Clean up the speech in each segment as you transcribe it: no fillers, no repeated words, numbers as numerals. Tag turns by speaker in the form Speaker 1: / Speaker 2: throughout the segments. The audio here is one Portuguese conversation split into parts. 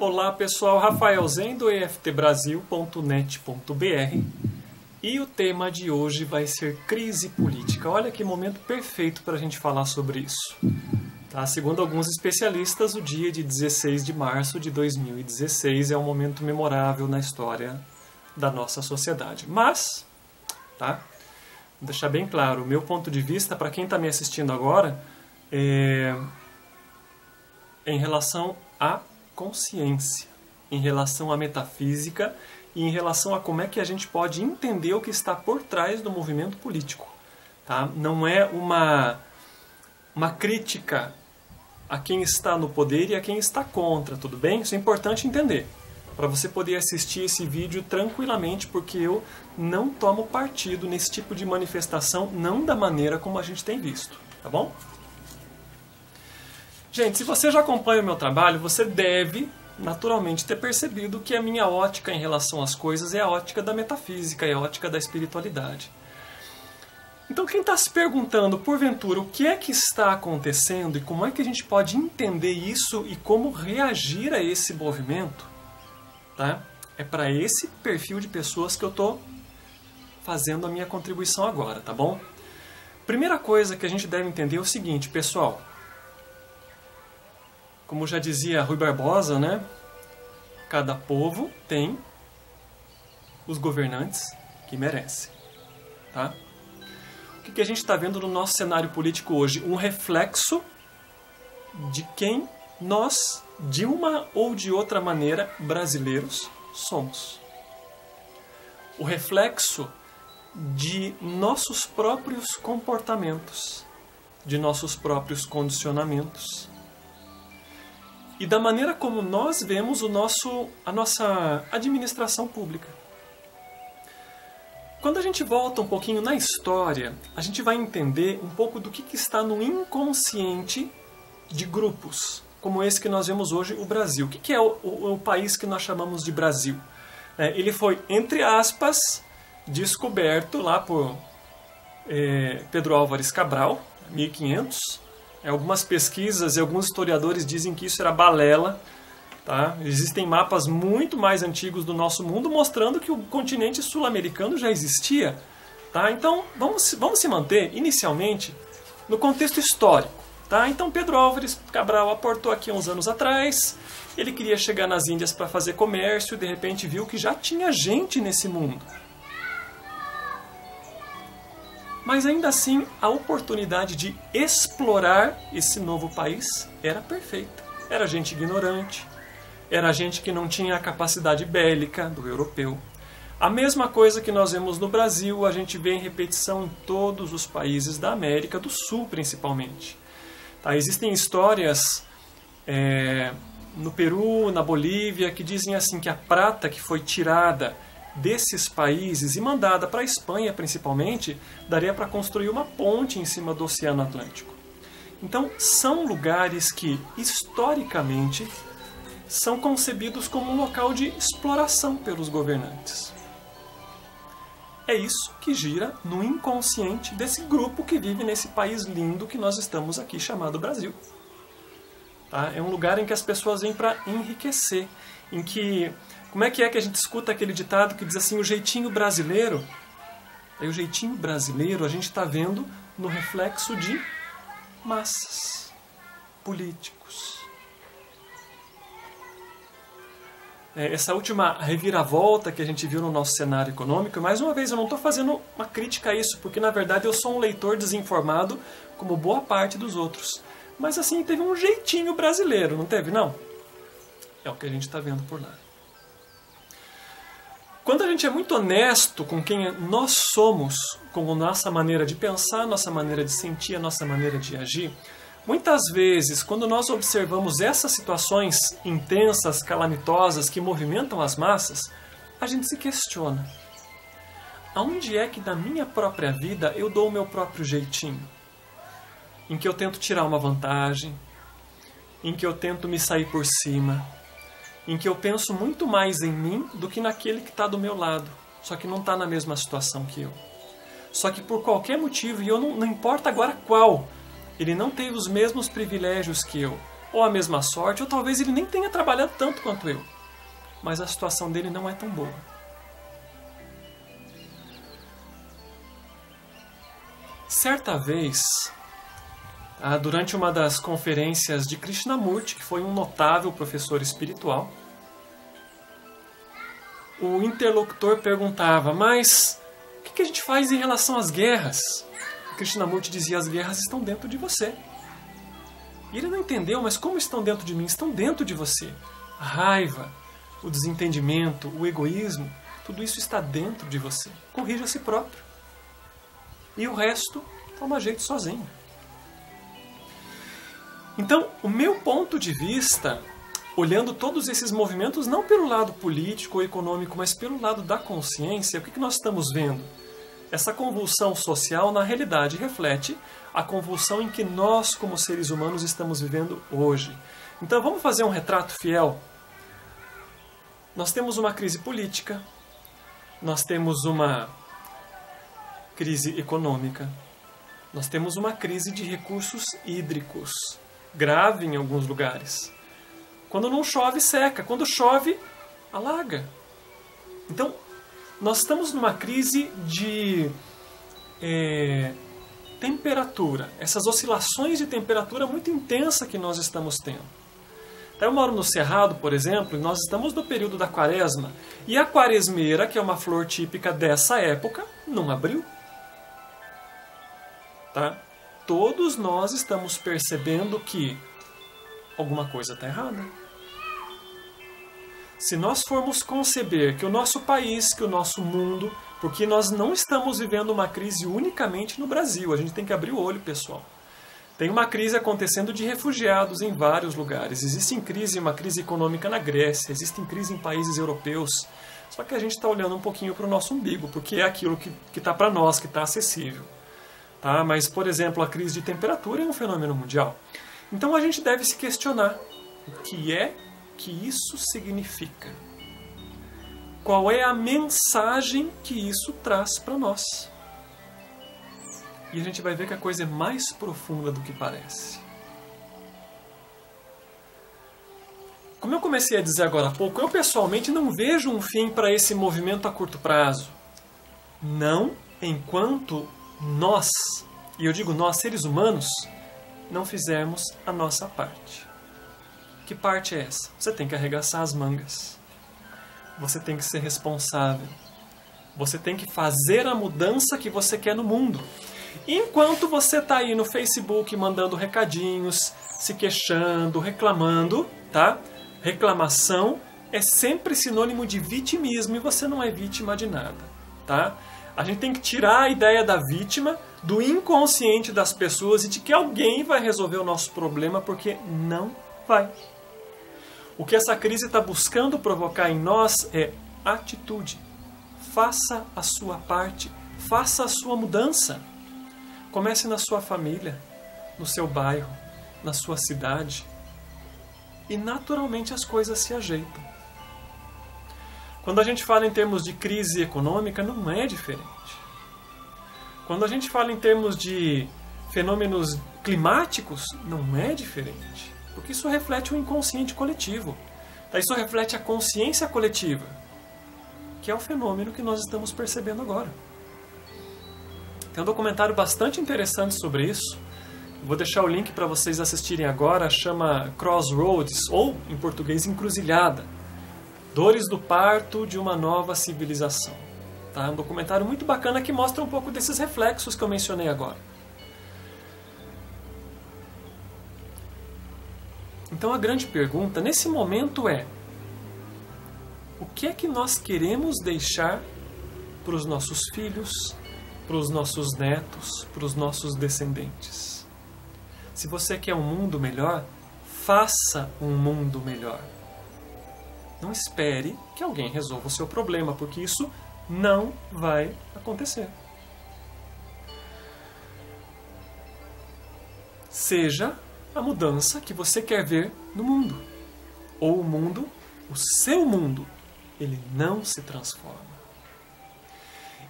Speaker 1: Olá pessoal, Rafael Zen do eftbrasil.net.br e o tema de hoje vai ser crise política. Olha que momento perfeito para a gente falar sobre isso. Tá? Segundo alguns especialistas, o dia de 16 de março de 2016 é um momento memorável na história da nossa sociedade. Mas, tá? Vou deixar bem claro, o meu ponto de vista, para quem está me assistindo agora, é em relação à consciência, em relação à metafísica e em relação a como é que a gente pode entender o que está por trás do movimento político. Tá? Não é uma crítica a quem está no poder e a quem está contra, tudo bem? Isso é importante entender, para você poder assistir esse vídeo tranquilamente, porque eu não tomo partido nesse tipo de manifestação, não da maneira como a gente tem visto, tá bom? Gente, se você já acompanha o meu trabalho, você deve, naturalmente, ter percebido que a minha ótica em relação às coisas é a ótica da metafísica, é a ótica da espiritualidade. Então, quem está se perguntando, porventura, o que é que está acontecendo e como é que a gente pode entender isso e como reagir a esse movimento, tá? É para esse perfil de pessoas que eu estou fazendo a minha contribuição agora, tá bom? Primeira coisa que a gente deve entender é o seguinte, pessoal. Como já dizia Rui Barbosa, né? Cada povo tem os governantes que merece. Tá? O que a gente está vendo no nosso cenário político hoje? Um reflexo de quem nós, de uma ou de outra maneira, brasileiros, somos. O reflexo de nossos próprios comportamentos, de nossos próprios condicionamentos, e da maneira como nós vemos a nossa administração pública. Quando a gente volta um pouquinho na história, a gente vai entender um pouco do que está no inconsciente de grupos, como esse que nós vemos hoje, o Brasil. O que é o país que nós chamamos de Brasil? Ele foi, entre aspas, descoberto lá por Pedro Álvares Cabral, 1500. Algumas pesquisas e alguns historiadores dizem que isso era balela. Tá? Existem mapas muito mais antigos do nosso mundo mostrando que o continente sul-americano já existia. Tá? Então, vamos se manter, inicialmente, no contexto histórico. Tá? Então, Pedro Álvares Cabral aportou aqui uns anos atrás. Ele queria chegar nas Índias para fazer comércio e, de repente, viu que já tinha gente nesse mundo. Mas ainda assim, a oportunidade de explorar esse novo país era perfeita. Era gente ignorante, era gente que não tinha a capacidade bélica do europeu. A mesma coisa que nós vemos no Brasil, a gente vê em repetição em todos os países da América do Sul, principalmente. Tá? Existem histórias no Peru, na Bolívia, que dizem assim que a prata que foi tirada desses países e mandada para a Espanha, principalmente, daria para construir uma ponte em cima do Oceano Atlântico. Então, são lugares que, historicamente, são concebidos como um local de exploração pelos governantes. É isso que gira no inconsciente desse grupo que vive nesse país lindo que nós estamos aqui, chamado Brasil. Tá? É um lugar em que as pessoas vêm para enriquecer, em que... Como é que a gente escuta aquele ditado que diz assim, o jeitinho brasileiro? Aí o jeitinho brasileiro a gente está vendo no reflexo de massas, políticos. Essa última reviravolta que a gente viu no nosso cenário econômico, mais uma vez eu não estou fazendo uma crítica a isso, porque na verdade eu sou um leitor desinformado como boa parte dos outros. Mas assim, teve um jeitinho brasileiro, não teve não? É o que a gente está vendo por lá. Quando a gente é muito honesto com quem nós somos, com a nossa maneira de pensar, a nossa maneira de sentir, a nossa maneira de agir, muitas vezes, quando nós observamos essas situações intensas, calamitosas, que movimentam as massas, a gente se questiona. Aonde é que na minha própria vida eu dou o meu próprio jeitinho? Em que eu tento tirar uma vantagem, em que eu tento me sair por cima, em que eu penso muito mais em mim do que naquele que está do meu lado, só que não está na mesma situação que eu. Só que por qualquer motivo, e eu não importa agora qual, ele não teve os mesmos privilégios que eu, ou a mesma sorte, ou talvez ele nem tenha trabalhado tanto quanto eu, mas a situação dele não é tão boa. Certa vez, durante uma das conferências de Krishnamurti, que foi um notável professor espiritual, o interlocutor perguntava, mas o que a gente faz em relação às guerras? Krishnamurti dizia, as guerras estão dentro de você. E ele não entendeu, mas como estão dentro de mim? Estão dentro de você. A raiva, o desentendimento, o egoísmo, tudo isso está dentro de você. Corrija a si próprio. E o resto, toma jeito sozinho. Então, o meu ponto de vista, olhando todos esses movimentos, não pelo lado político ou econômico, mas pelo lado da consciência, o que nós estamos vendo? Essa convulsão social, na realidade, reflete a convulsão em que nós, como seres humanos, estamos vivendo hoje. Então, vamos fazer um retrato fiel? Nós temos uma crise política, nós temos uma crise econômica, nós temos uma crise de recursos hídricos, grave em alguns lugares. Quando não chove, seca. Quando chove, alaga. Então, nós estamos numa crise de temperatura. Essas oscilações de temperatura muito intensa que nós estamos tendo. Eu moro no Cerrado, por exemplo, e nós estamos no período da quaresma. E a quaresmeira, que é uma flor típica dessa época, não abriu. Tá? Todos nós estamos percebendo que alguma coisa está errada. Se nós formos conceber que o nosso país, que o nosso mundo, porque nós não estamos vivendo uma crise unicamente no Brasil, a gente tem que abrir o olho, pessoal. Tem uma crise acontecendo de refugiados em vários lugares. Existe uma crise econômica na Grécia, existe crise em países europeus. Só que a gente está olhando um pouquinho para o nosso umbigo, porque é aquilo que está para nós, que está acessível. Tá? Mas, por exemplo, a crise de temperatura é um fenômeno mundial. Então a gente deve se questionar o que é que isso significa. Qual é a mensagem que isso traz para nós? E a gente vai ver que a coisa é mais profunda do que parece. Como eu comecei a dizer agora há pouco, eu pessoalmente não vejo um fim para esse movimento a curto prazo. Não enquanto nós, e eu digo nós, seres humanos, não fizermos a nossa parte. Que parte é essa? Você tem que arregaçar as mangas. Você tem que ser responsável. Você tem que fazer a mudança que você quer no mundo. Enquanto você está aí no Facebook mandando recadinhos, se queixando, reclamando, tá? Reclamação é sempre sinônimo de vitimismo e você não é vítima de nada, tá? A gente tem que tirar a ideia da vítima, do inconsciente das pessoas e de que alguém vai resolver o nosso problema, porque não vai. O que essa crise está buscando provocar em nós é atitude. Faça a sua parte, faça a sua mudança. Comece na sua família, no seu bairro, na sua cidade. E naturalmente as coisas se ajeitam. Quando a gente fala em termos de crise econômica, não é diferente. Quando a gente fala em termos de fenômenos climáticos, não é diferente. Porque isso reflete o inconsciente coletivo. Isso reflete a consciência coletiva, que é o fenômeno que nós estamos percebendo agora. Tem um documentário bastante interessante sobre isso. Vou deixar o link para vocês assistirem agora. Chama Crossroads, ou em português Encruzilhada. Dores do parto de uma nova civilização. Tá? Um documentário muito bacana que mostra um pouco desses reflexos que eu mencionei agora. Então a grande pergunta nesse momento é: o que é que nós queremos deixar para os nossos filhos, para os nossos netos, para os nossos descendentes? Se você quer um mundo melhor, faça um mundo melhor. Não espere que alguém resolva o seu problema, porque isso não vai acontecer. Seja a mudança que você quer ver no mundo. Ou o mundo, o seu mundo, ele não se transforma.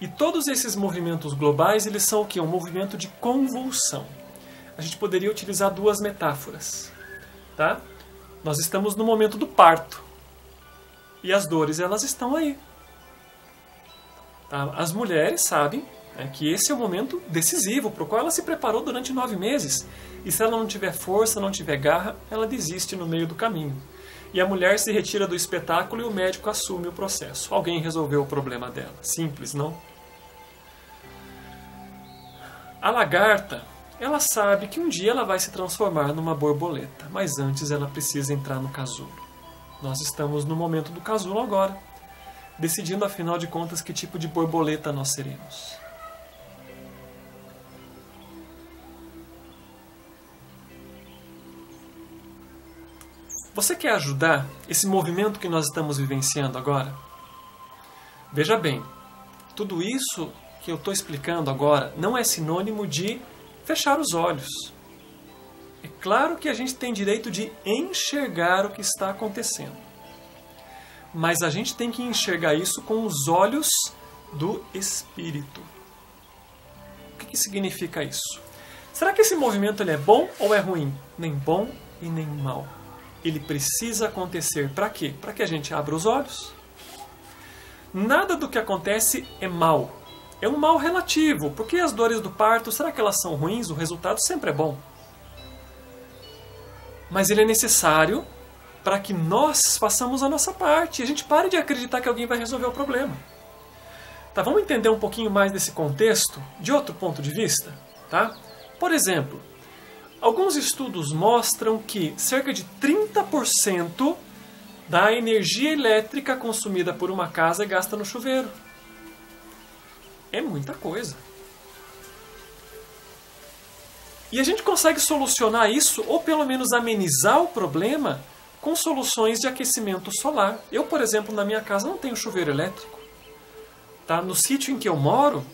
Speaker 1: E todos esses movimentos globais, eles são o quê? Um movimento de convulsão. A gente poderia utilizar duas metáforas. tá? Nós estamos no momento do parto. E as dores, elas estão aí. Tá? As mulheres sabem, né, que esse é o momento decisivo, para o qual ela se preparou durante 9 meses. E se ela não tiver força, não tiver garra, ela desiste no meio do caminho. E a mulher se retira do espetáculo e o médico assume o processo. Alguém resolveu o problema dela. Simples, não? A lagarta, ela sabe que um dia ela vai se transformar numa borboleta, mas antes ela precisa entrar no casulo. Nós estamos no momento do casulo agora, decidindo afinal de contas que tipo de borboleta nós seremos. Você quer ajudar esse movimento que nós estamos vivenciando agora? Veja bem, tudo isso que eu estou explicando agora não é sinônimo de fechar os olhos. É claro que a gente tem direito de enxergar o que está acontecendo. Mas a gente tem que enxergar isso com os olhos do Espírito. O que significa isso? Será que esse movimento ele é bom ou é ruim? Nem bom e nem mal. Ele precisa acontecer para quê? Para que a gente abra os olhos. Nada do que acontece é mal. É um mal relativo, porque as dores do parto, será que elas são ruins? O resultado sempre é bom. Mas ele é necessário para que nós façamos a nossa parte. E a gente pare de acreditar que alguém vai resolver o problema. Tá, vamos entender um pouquinho mais desse contexto de outro ponto de vista? Tá? Por exemplo, alguns estudos mostram que cerca de 30% da energia elétrica consumida por uma casa é gasta no chuveiro. É muita coisa. E a gente consegue solucionar isso, ou pelo menos amenizar o problema, com soluções de aquecimento solar. Eu, por exemplo, na minha casa não tenho chuveiro elétrico. Tá? No sítio em que eu moro,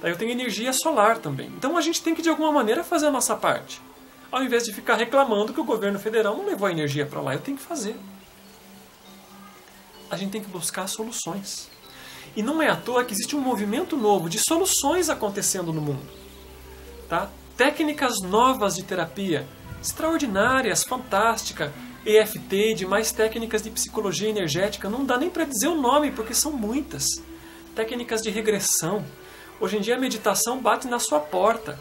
Speaker 1: tá, eu tenho energia solar também. Então a gente tem que, de alguma maneira, fazer a nossa parte. Ao invés de ficar reclamando que o governo federal não levou a energia para lá, eu tenho que fazer. A gente tem que buscar soluções. E não é à toa que existe um movimento novo de soluções acontecendo no mundo. Tá? Técnicas novas de terapia, extraordinárias, fantásticas, EFT e demais técnicas de psicologia energética, não dá nem para dizer o nome, porque são muitas. Técnicas de regressão. Hoje em dia a meditação bate na sua porta.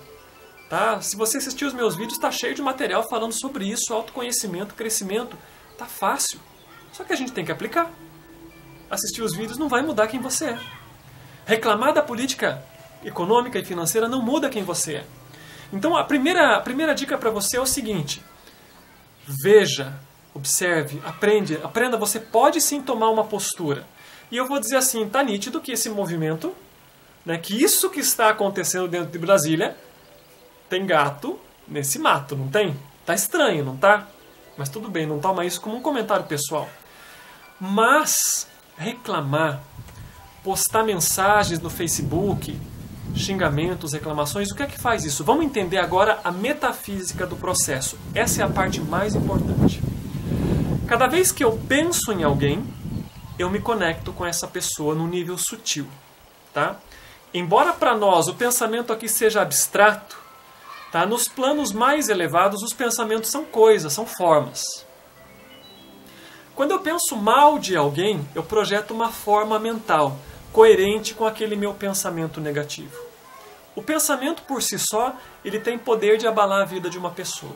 Speaker 1: Tá? Se você assistir os meus vídeos, está cheio de material falando sobre isso, autoconhecimento, crescimento. Tá fácil. Só que a gente tem que aplicar. Assistir os vídeos não vai mudar quem você é. Reclamar da política econômica e financeira não muda quem você é. Então a primeira dica para você é o seguinte: veja, observe, aprenda, você pode sim tomar uma postura. E eu vou dizer assim, tá nítido que esse movimento, né, que isso que está acontecendo dentro de Brasília, tem gato nesse mato, não tem? Tá estranho, não tá? Mas tudo bem, não toma isso como um comentário pessoal. Mas reclamar, postar mensagens no Facebook, xingamentos, reclamações, o que é que faz isso? Vamos entender agora a metafísica do processo. Essa é a parte mais importante. Cada vez que eu penso em alguém, eu me conecto com essa pessoa num nível sutil. Tá? Embora para nós o pensamento aqui seja abstrato, tá? Nos planos mais elevados os pensamentos são coisas, são formas. Quando eu penso mal de alguém, eu projeto uma forma mental coerente com aquele meu pensamento negativo. O pensamento por si só, ele tem poder de abalar a vida de uma pessoa.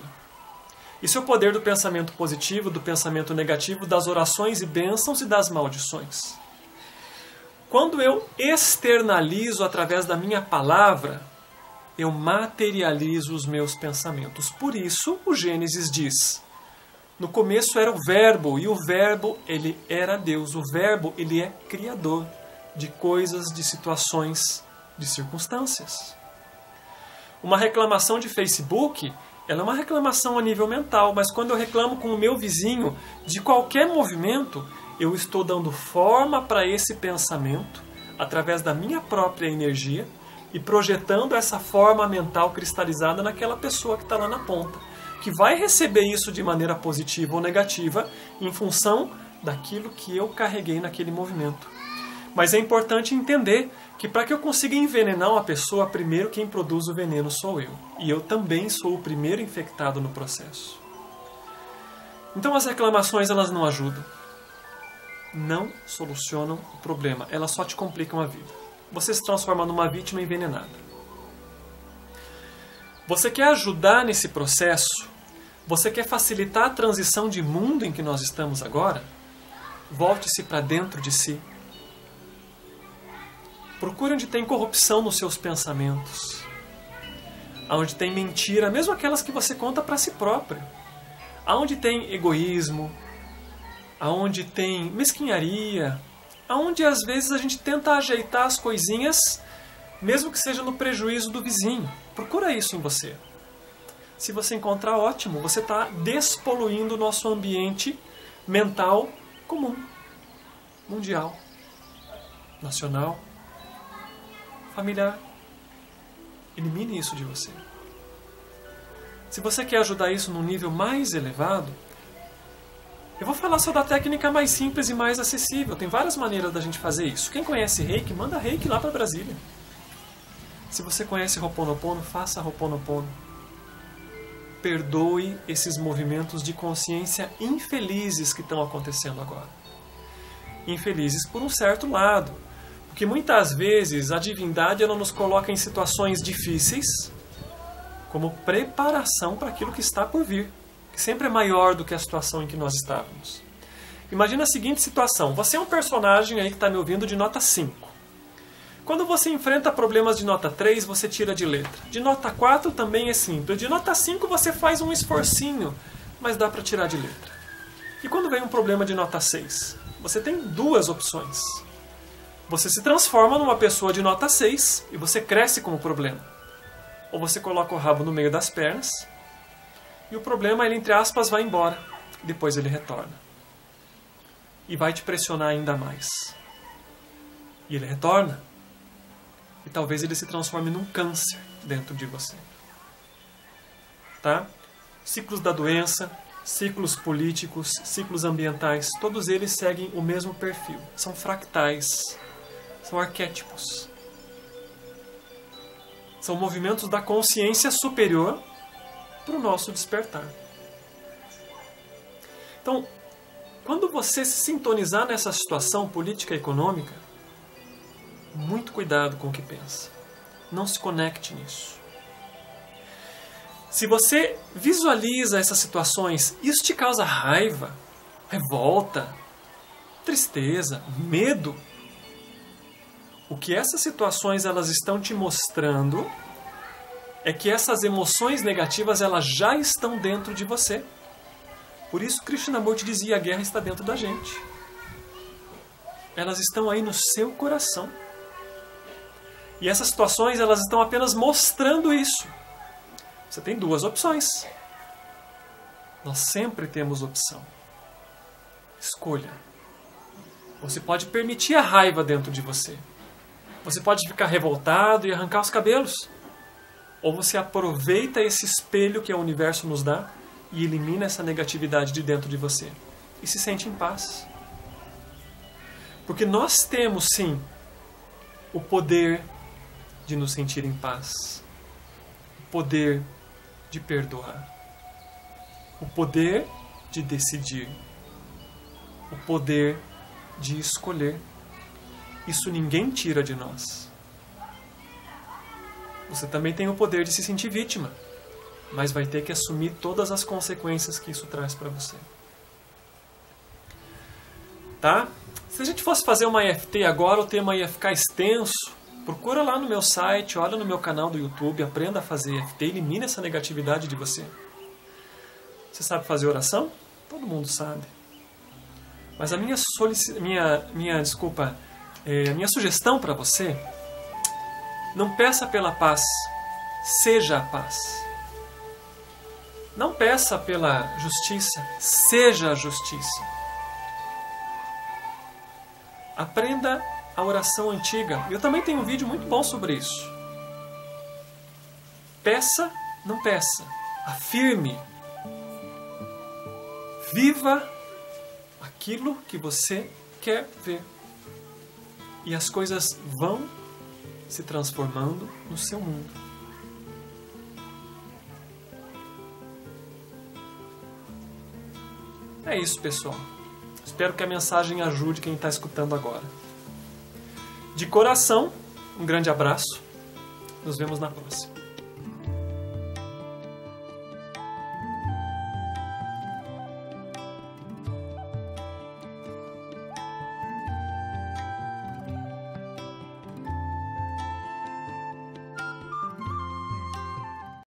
Speaker 1: Isso é o poder do pensamento positivo, do pensamento negativo, das orações e bênçãos e das maldições. Quando eu externalizo através da minha palavra, eu materializo os meus pensamentos. Por isso, o Gênesis diz: no começo era o Verbo, e o Verbo, ele era Deus. O Verbo, ele é criador de coisas, de situações, de circunstâncias. Uma reclamação de Facebook, ela é uma reclamação a nível mental, mas quando eu reclamo com o meu vizinho de qualquer movimento, eu estou dando forma para esse pensamento, através da minha própria energia, e projetando essa forma mental cristalizada naquela pessoa que está lá na ponta, que vai receber isso de maneira positiva ou negativa, em função daquilo que eu carreguei naquele movimento. Mas é importante entender que para que eu consiga envenenar uma pessoa, primeiro quem produz o veneno sou eu. E eu também sou o primeiro infectado no processo. Então as reclamações, elas não ajudam. Não solucionam o problema. Elas só te complicam a vida. Você se transforma numa vítima envenenada. Você quer ajudar nesse processo? Você quer facilitar a transição de mundo em que nós estamos agora? Volte-se para dentro de si. Procure onde tem corrupção nos seus pensamentos. Onde tem mentira, mesmo aquelas que você conta para si próprio. Aonde tem egoísmo, aonde tem mesquinharia, aonde às vezes a gente tenta ajeitar as coisinhas, mesmo que seja no prejuízo do vizinho. Procura isso em você. Se você encontrar, ótimo, você está despoluindo o nosso ambiente mental comum, mundial, nacional, familiar. Elimine isso de você. Se você quer ajudar isso num nível mais elevado, eu vou falar só da técnica mais simples e mais acessível. Tem várias maneiras da gente fazer isso. Quem conhece Reiki, manda Reiki lá para Brasília. Se você conhece Ho'oponopono, faça Ho'oponopono. Perdoe esses movimentos de consciência infelizes que estão acontecendo agora. Infelizes por um certo lado. Porque muitas vezes a divindade ela nos coloca em situações difíceis como preparação para aquilo que está por vir, que sempre é maior do que a situação em que nós estávamos. Imagina a seguinte situação. Você é um personagem aí que está me ouvindo de nota 5. Quando você enfrenta problemas de nota 3, você tira de letra. De nota 4 também é simples. De nota 5 você faz um esforcinho, mas dá para tirar de letra. E quando vem um problema de nota 6? Você tem duas opções. Você se transforma numa pessoa de nota 6 e você cresce com o problema. Ou você coloca o rabo no meio das pernas e o problema, ele, entre aspas, vai embora. Depois ele retorna. E vai te pressionar ainda mais. E ele retorna. E talvez ele se transforme num câncer dentro de você. Tá? Ciclos da doença, ciclos políticos, ciclos ambientais, todos eles seguem o mesmo perfil. São fractais. São arquétipos. São movimentos da consciência superior para o nosso despertar. Então, quando você se sintonizar nessa situação política e econômica, muito cuidado com o que pensa. Não se conecte nisso. Se você visualiza essas situações, isso te causa raiva, revolta, tristeza, medo. O que essas situações elas estão te mostrando é que essas emoções negativas elas já estão dentro de você. Por isso Krishnamurti dizia: a guerra está dentro da gente. Elas estão aí no seu coração. E essas situações elas estão apenas mostrando isso. Você tem duas opções. Nós sempre temos opção. Escolha. Você pode permitir a raiva dentro de você. Você pode ficar revoltado e arrancar os cabelos. Ou você aproveita esse espelho que o universo nos dá e elimina essa negatividade de dentro de você. E se sente em paz. Porque nós temos, sim, o poder de nos sentir em paz. O poder de perdoar. O poder de decidir. O poder de escolher. Isso ninguém tira de nós. Você também tem o poder de se sentir vítima, mas vai ter que assumir todas as consequências que isso traz para você. Tá? Se a gente fosse fazer uma EFT agora, o tema ia ficar extenso. Procura lá no meu site, olha no meu canal do YouTube, aprenda a fazer EFT, elimine essa negatividade de você. Você sabe fazer oração? Todo mundo sabe. Mas a minha sugestão para você, não peça pela paz, seja a paz. Não peça pela justiça, seja a justiça. Aprenda a oração antiga. Eu também tenho um vídeo muito bom sobre isso. Peça, não peça. Afirme. Viva aquilo que você quer ver. E as coisas vão se transformando no seu mundo. É isso, pessoal. Espero que a mensagem ajude quem está escutando agora. De coração, um grande abraço. Nos vemos na próxima.